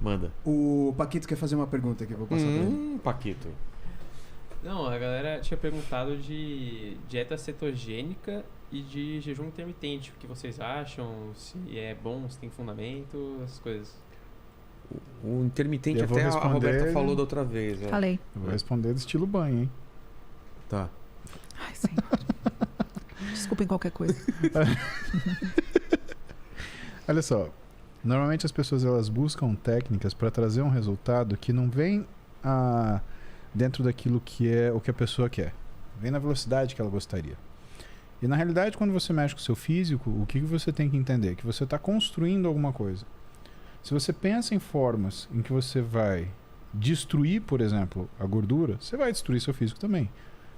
Manda. O Paquito quer fazer uma pergunta aqui, vou passar pra ele. Paquito. Não, a galera tinha perguntado de dieta cetogênica e de jejum intermitente. O que vocês acham? Se é bom, se tem fundamento, essas coisas. O intermitente Eu vou até a responder- Roberta falou da outra vez. Né? Falei. Eu vou responder do estilo banho, hein? Tá. Ai, senhor. Desculpem qualquer coisa. Olha só, normalmente as pessoas elas buscam técnicas para trazer um resultado que não vem dentro daquilo que é o que a pessoa quer. Vem na velocidade que ela gostaria. E na realidade, quando você mexe com o seu físico, o que você tem que entender? Que você está construindo alguma coisa. Se você pensa em formas em que você vai destruir, por exemplo, a gordura, você vai destruir seu físico também.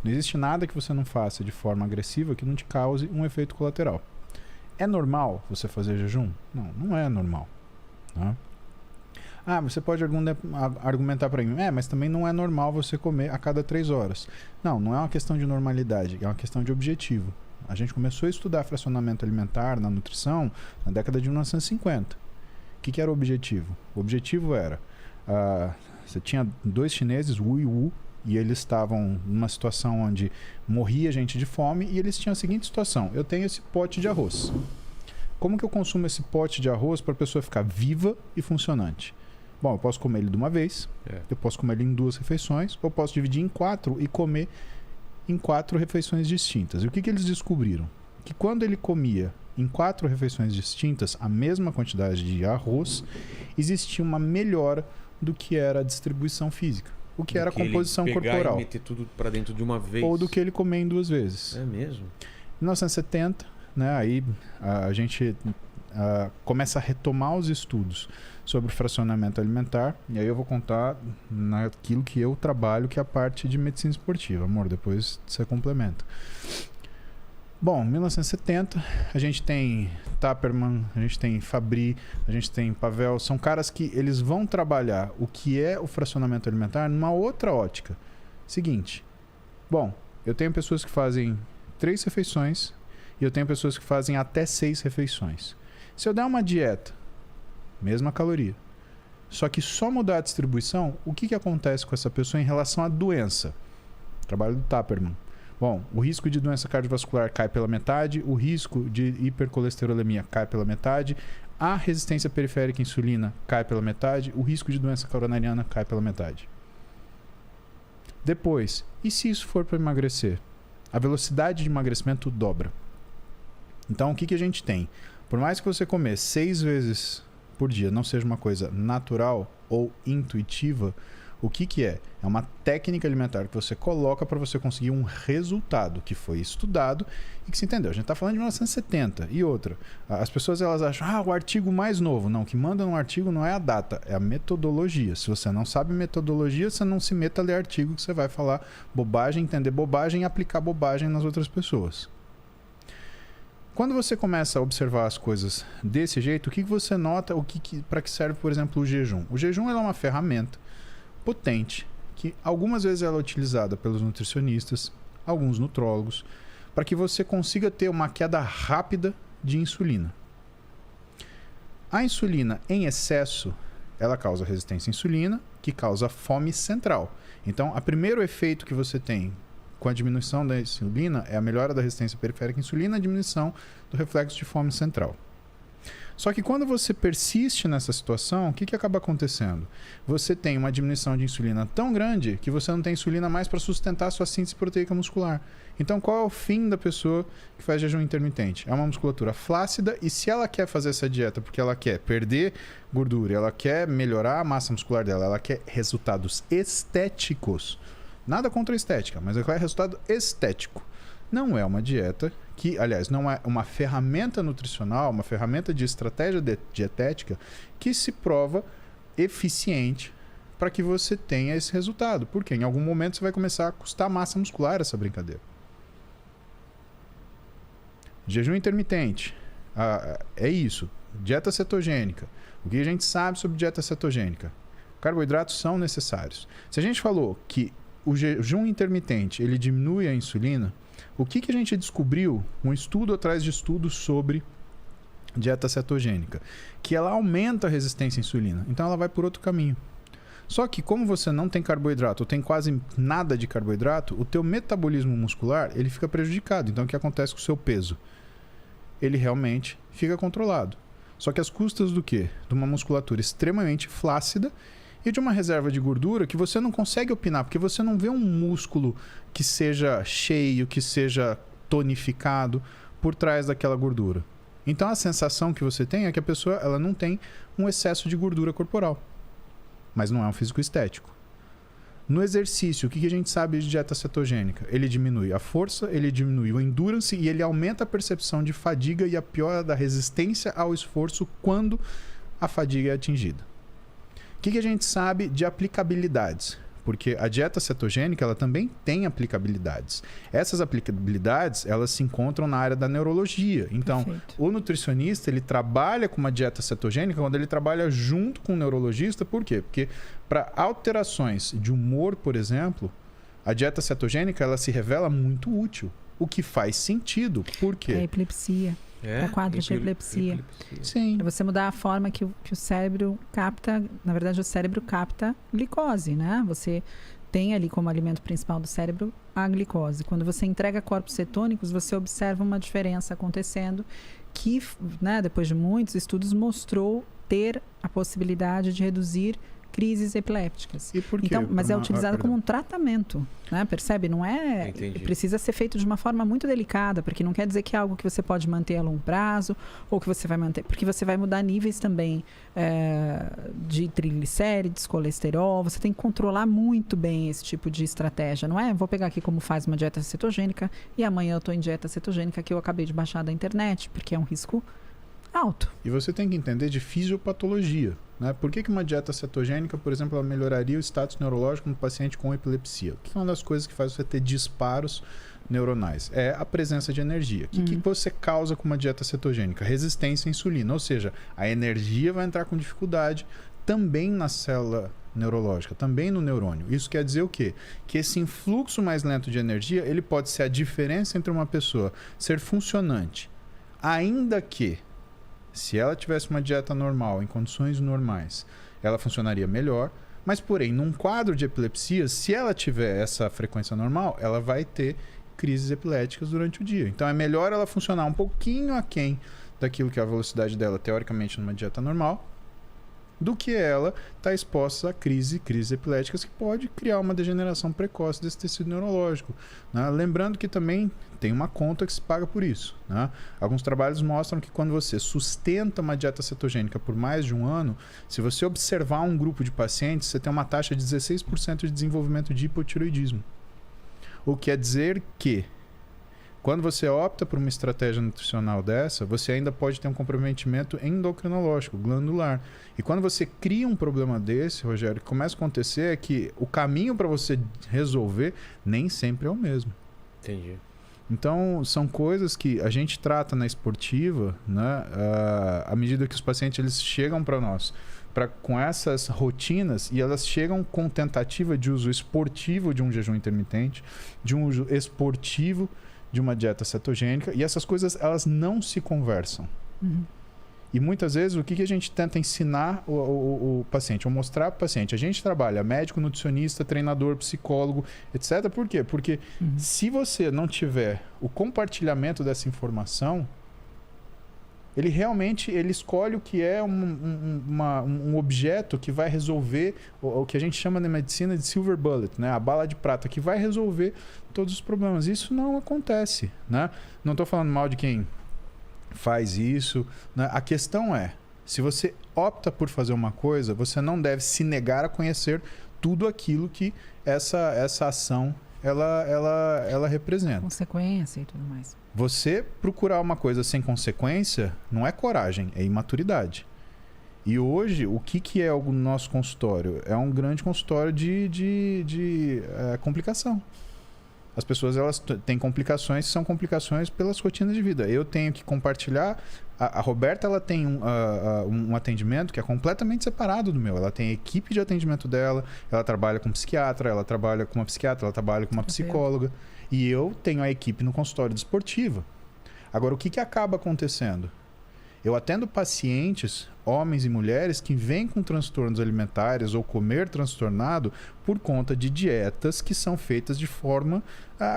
Não existe nada que você não faça de forma agressiva que não te cause um efeito colateral. É normal você fazer jejum? Não, não é normal. Tá? Você pode argumentar para mim, mas também não é normal você comer a cada 3 horas. Não, não é uma questão de normalidade, é uma questão de objetivo. A gente começou a estudar fracionamento alimentar na nutrição na década de 1950. O que era o objetivo? O objetivo era, você tinha 2 chineses, Wu e Wu, e eles estavam numa situação onde morria gente de fome e eles tinham a seguinte situação: eu tenho esse pote de arroz. Como que eu consumo esse pote de arroz para a pessoa ficar viva e funcionante? Bom, eu posso comer ele de uma vez, eu posso comer ele em 2 refeições, ou eu posso dividir em 4 e comer em 4 refeições distintas. E o que eles descobriram? Que quando ele comia em 4 refeições distintas a mesma quantidade de arroz, existia uma melhora do que era a distribuição física. O que era a composição ele pegar corporal. E meter tudo para dentro de uma vez. Ou do que ele comer em 2 vezes. É mesmo? Em 1970, né, aí a gente começa a retomar os estudos sobre fracionamento alimentar. E aí eu vou contar naquilo que eu trabalho, que é a parte de medicina esportiva. Amor, depois você complementa. Bom, 1970, a gente tem Taperman, a gente tem Fabry, a gente tem Pavel. São caras que eles vão trabalhar o que é o fracionamento alimentar numa outra ótica. Seguinte, bom, eu tenho pessoas que fazem 3 refeições e eu tenho pessoas que fazem até 6 refeições. Se eu der uma dieta, mesma caloria, só que só mudar a distribuição, o que acontece com essa pessoa em relação à doença? Trabalho do Taperman. Bom, o risco de doença cardiovascular cai pela metade, o risco de hipercolesterolemia cai pela metade, a resistência periférica à insulina cai pela metade, o risco de doença coronariana cai pela metade. Depois, e se isso for para emagrecer? A velocidade de emagrecimento dobra. Então, o que a gente tem? Por mais que você comer 6 vezes por dia não seja uma coisa natural ou intuitiva, o que é? É uma técnica alimentar que você coloca para você conseguir um resultado que foi estudado e que se entendeu. A gente está falando de 1970. E outra, as pessoas elas acham, o artigo mais novo. Não, o que manda no artigo não é a data, é a metodologia. Se você não sabe metodologia, você não se meta a ler artigo que você vai falar bobagem, entender bobagem e aplicar bobagem nas outras pessoas. Quando você começa a observar as coisas desse jeito, o que você nota, para que serve, por exemplo, o jejum? O jejum é uma ferramenta potente, que algumas vezes ela é utilizada pelos nutricionistas, alguns nutrólogos, para que você consiga ter uma queda rápida de insulina. A insulina em excesso, ela causa resistência à insulina, que causa fome central. Então, o primeiro efeito que você tem com a diminuição da insulina é a melhora da resistência periférica à insulina e a diminuição do reflexo de fome central. Só que quando você persiste nessa situação, o que acaba acontecendo? Você tem uma diminuição de insulina tão grande que você não tem insulina mais para sustentar a sua síntese proteica muscular. Então, qual é o fim da pessoa que faz jejum intermitente? É uma musculatura flácida e se ela quer fazer essa dieta porque ela quer perder gordura, ela quer melhorar a massa muscular dela, ela quer resultados estéticos. Nada contra a estética, mas ela quer resultado estético. Não é uma dieta que, aliás, não é uma ferramenta nutricional, uma ferramenta de estratégia dietética que se prova eficiente para que você tenha esse resultado. Porque em algum momento você vai começar a custar massa muscular essa brincadeira. Jejum intermitente. É isso. Dieta cetogênica. O que a gente sabe sobre dieta cetogênica? Carboidratos são necessários. Se a gente falou que o jejum intermitente ele diminui a insulina, o que a gente descobriu? Um estudo atrás de estudos sobre dieta cetogênica, que ela aumenta a resistência à insulina. Então ela vai por outro caminho. Só que como você não tem carboidrato, ou tem quase nada de carboidrato, o teu metabolismo muscular, ele fica prejudicado. Então o que acontece com o seu peso? Ele realmente fica controlado. Só que às custas do quê? De uma musculatura extremamente flácida e de uma reserva de gordura que você não consegue opinar, porque você não vê um músculo que seja cheio, que seja tonificado por trás daquela gordura. Então a sensação que você tem é que a pessoa ela não tem um excesso de gordura corporal. Mas não é um físico estético. No exercício, o que a gente sabe de dieta cetogênica? Ele diminui a força, ele diminui o endurance e ele aumenta a percepção de fadiga e a piora da resistência ao esforço quando a fadiga é atingida. O que a gente sabe de aplicabilidades? Porque a dieta cetogênica ela também tem aplicabilidades. Essas aplicabilidades elas se encontram na área da neurologia. Então, Perfeito. o nutricionista ele trabalha com uma dieta cetogênica quando ele trabalha junto com o neurologista. Por quê? Porque para alterações de humor, por exemplo, a dieta cetogênica ela se revela muito útil. O que faz sentido. Por quê? É epilepsia. Para quadros de epilepsia. Sim. É você mudar a forma que o cérebro capta, na verdade o cérebro capta glicose, né? Você tem ali como alimento principal do cérebro a glicose. Quando você entrega corpos cetônicos, você observa uma diferença acontecendo que, né, depois de muitos estudos, mostrou ter a possibilidade de reduzir crises epilépticas. E por quê? Então, mas é utilizado como um tratamento, né? Percebe? Não é... Entendi. Precisa ser feito de uma forma muito delicada, porque não quer dizer que é algo que você pode manter a longo prazo, ou que você vai manter... Porque você vai mudar níveis também de triglicérides, colesterol. Você tem que controlar muito bem esse tipo de estratégia, não é? Vou pegar aqui como faz uma dieta cetogênica e amanhã eu estou em dieta cetogênica que eu acabei de baixar da internet, porque é um risco alto. E você tem que entender de fisiopatologia. Né? Por que uma dieta cetogênica, por exemplo, ela melhoraria o status neurológico no paciente com epilepsia? O que é uma das coisas que faz você ter disparos neuronais? É a presença de energia. O que você causa com uma dieta cetogênica? Resistência à insulina. Ou seja, a energia vai entrar com dificuldade também na célula neurológica, também no neurônio. Isso quer dizer o quê? Que esse influxo mais lento de energia, ele pode ser a diferença entre uma pessoa ser funcionante, ainda que se ela tivesse uma dieta normal, em condições normais, ela funcionaria melhor. Mas, porém, num quadro de epilepsia, se ela tiver essa frequência normal, ela vai ter crises epiléticas durante o dia. Então, é melhor ela funcionar um pouquinho aquém daquilo que é a velocidade dela, teoricamente, numa dieta normal, do que ela estar exposta a crises epiléticas que pode criar uma degeneração precoce desse tecido neurológico. Né? Lembrando que também tem uma conta que se paga por isso. Né? Alguns trabalhos mostram que quando você sustenta uma dieta cetogênica por mais de um ano, se você observar um grupo de pacientes, você tem uma taxa de 16% de desenvolvimento de hipotireoidismo. O que quer dizer que quando você opta por uma estratégia nutricional dessa, você ainda pode ter um comprometimento endocrinológico, glandular. E quando você cria um problema desse, Rogério, o que começa a acontecer é que o caminho para você resolver nem sempre é o mesmo. Entendi. Então, são coisas que a gente trata na esportiva, né, à medida que os pacientes eles chegam para nós com essas rotinas, e elas chegam com tentativa de uso esportivo de um jejum intermitente, de um uso esportivo de uma dieta cetogênica, e essas coisas elas não se conversam. E muitas vezes o que a gente tenta ensinar o paciente, ou mostrar para o paciente, a gente trabalha médico, nutricionista, treinador, psicólogo, etc. Por quê? Porque se você não tiver o compartilhamento dessa informação, ele realmente escolhe o que é um objeto que vai resolver o que a gente chama na medicina de silver bullet, né? A bala de prata, que vai resolver todos os problemas. Isso não acontece. Né? Não estou falando mal de quem faz isso. Né? A questão é, se você opta por fazer uma coisa, você não deve se negar a conhecer tudo aquilo que essa ação ela representa. Consequência e tudo mais. Você procurar uma coisa sem consequência não é coragem, é imaturidade. E hoje, o que é o nosso consultório? É um grande consultório de complicação. As pessoas elas têm complicações, são complicações pelas rotinas de vida. Eu tenho que compartilhar. A Roberta ela tem um atendimento que é completamente separado do meu. Ela tem a equipe de atendimento dela, ela trabalha com psiquiatra, ela trabalha com uma psiquiatra, ela trabalha com uma psicóloga. E eu tenho a equipe no consultório de esportiva. Agora, o que acaba acontecendo? Eu atendo pacientes, homens e mulheres, que vêm com transtornos alimentares ou comer transtornado por conta de dietas que são feitas de forma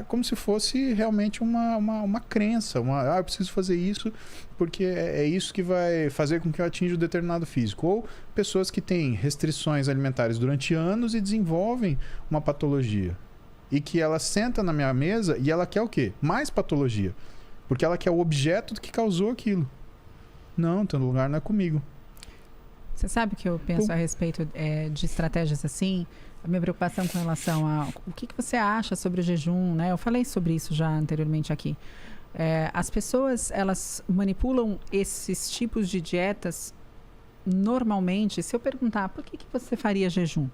como se fosse realmente uma crença. Eu preciso fazer isso porque é isso que vai fazer com que eu atinja um determinado físico. Ou pessoas que têm restrições alimentares durante anos e desenvolvem uma patologia. E que ela senta na minha mesa e ela quer o quê? Mais patologia. Porque ela quer o objeto que causou aquilo. Não, teu lugar não é comigo. Você sabe o que eu penso a respeito de estratégias assim? A minha preocupação com relação a o que você acha sobre o jejum, né? Eu falei sobre isso já anteriormente aqui. As pessoas, elas manipulam esses tipos de dietas normalmente. Se eu perguntar, por que você faria jejum?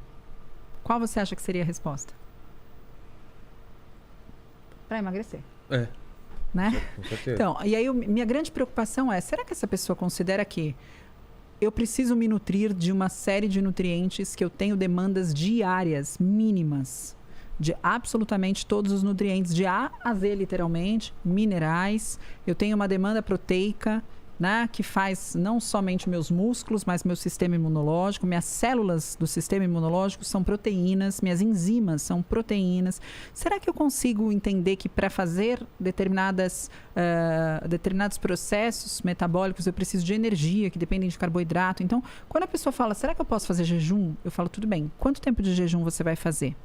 Qual você acha que seria a resposta? Para emagrecer. Né? Com certeza. Então, e aí minha grande preocupação é, será que essa pessoa considera que eu preciso me nutrir de uma série de nutrientes que eu tenho demandas diárias, mínimas, de absolutamente todos os nutrientes, de A a Z, literalmente, minerais, eu tenho uma demanda proteica, né, que faz não somente meus músculos, mas meu sistema imunológico, minhas células do sistema imunológico são proteínas, minhas enzimas são proteínas. Será que eu consigo entender que para fazer determinados processos metabólicos eu preciso de energia, que dependem de carboidrato? Então, quando a pessoa fala, será que eu posso fazer jejum? Eu falo, tudo bem, quanto tempo de jejum você vai fazer?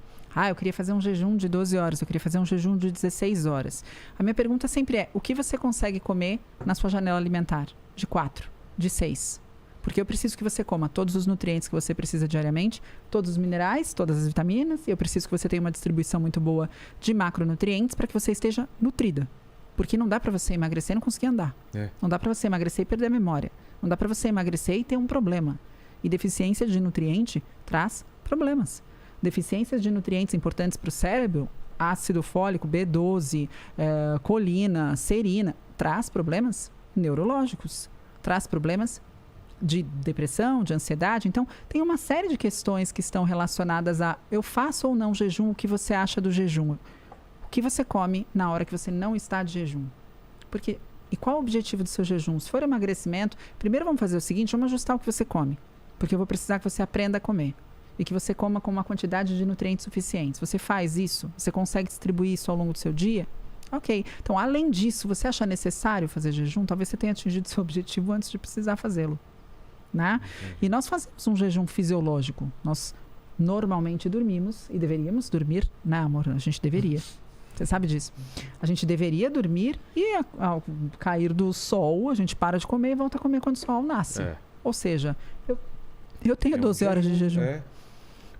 Eu queria fazer um jejum de 12 horas, eu queria fazer um jejum de 16 horas. A minha pergunta sempre é, o que você consegue comer na sua janela alimentar? De 4, de 6. Porque eu preciso que você coma todos os nutrientes que você precisa diariamente, todos os minerais, todas as vitaminas, e eu preciso que você tenha uma distribuição muito boa de macronutrientes para que você esteja nutrida. Porque não dá para você emagrecer e não conseguir andar. Não dá para você emagrecer e perder a memória. Não dá para você emagrecer e ter um problema. E deficiência de nutriente traz problemas. Deficiências de nutrientes importantes para o cérebro, ácido fólico, B12, colina, serina, traz problemas neurológicos, traz problemas de depressão, de ansiedade. Então, tem uma série de questões que estão relacionadas a eu faço ou não jejum, o que você acha do jejum? O que você come na hora que você não está de jejum? E qual o objetivo do seu jejum? Se for emagrecimento, primeiro vamos fazer o seguinte, vamos ajustar o que você come, porque eu vou precisar que você aprenda a comer. E que você coma com uma quantidade de nutrientes suficientes. Você faz isso? Você consegue distribuir isso ao longo do seu dia? Ok. Então, além disso, você acha necessário fazer jejum? Talvez você tenha atingido seu objetivo antes de precisar fazê-lo. Né? E nós fazemos um jejum fisiológico. Nós normalmente dormimos e deveríamos dormir. Não, amor, a gente deveria. Você sabe disso. A gente deveria dormir e ao cair do sol, a gente para de comer e volta a comer quando o sol nasce. Ou seja, eu tenho 12 horas de jejum.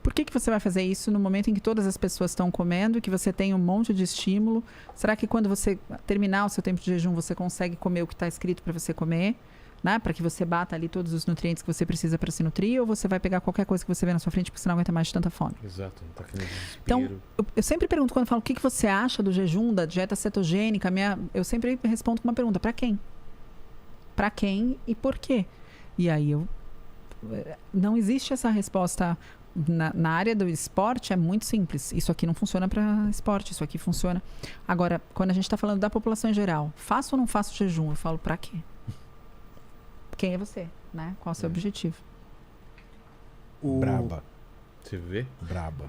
Por que você vai fazer isso no momento em que todas as pessoas estão comendo, que você tem um monte de estímulo? Será que quando você terminar o seu tempo de jejum, você consegue comer o que está escrito para você comer? Né? Para que você bata ali todos os nutrientes que você precisa para se nutrir? Ou você vai pegar qualquer coisa que você vê na sua frente porque você não aguenta mais de tanta fome? Exato, não tá aquele desespero. Então, eu sempre pergunto, quando eu falo o que você acha do jejum, da dieta cetogênica, eu sempre respondo com uma pergunta, para quem? Para quem e por quê? E aí não existe essa resposta. Na área do esporte é muito simples. Isso aqui não funciona para esporte, isso aqui funciona. Agora, quando a gente está falando da população em geral, faço ou não faço jejum? Eu falo, para quê? Quem é você? Né? Qual é o seu objetivo? Braba. Você vê? Braba.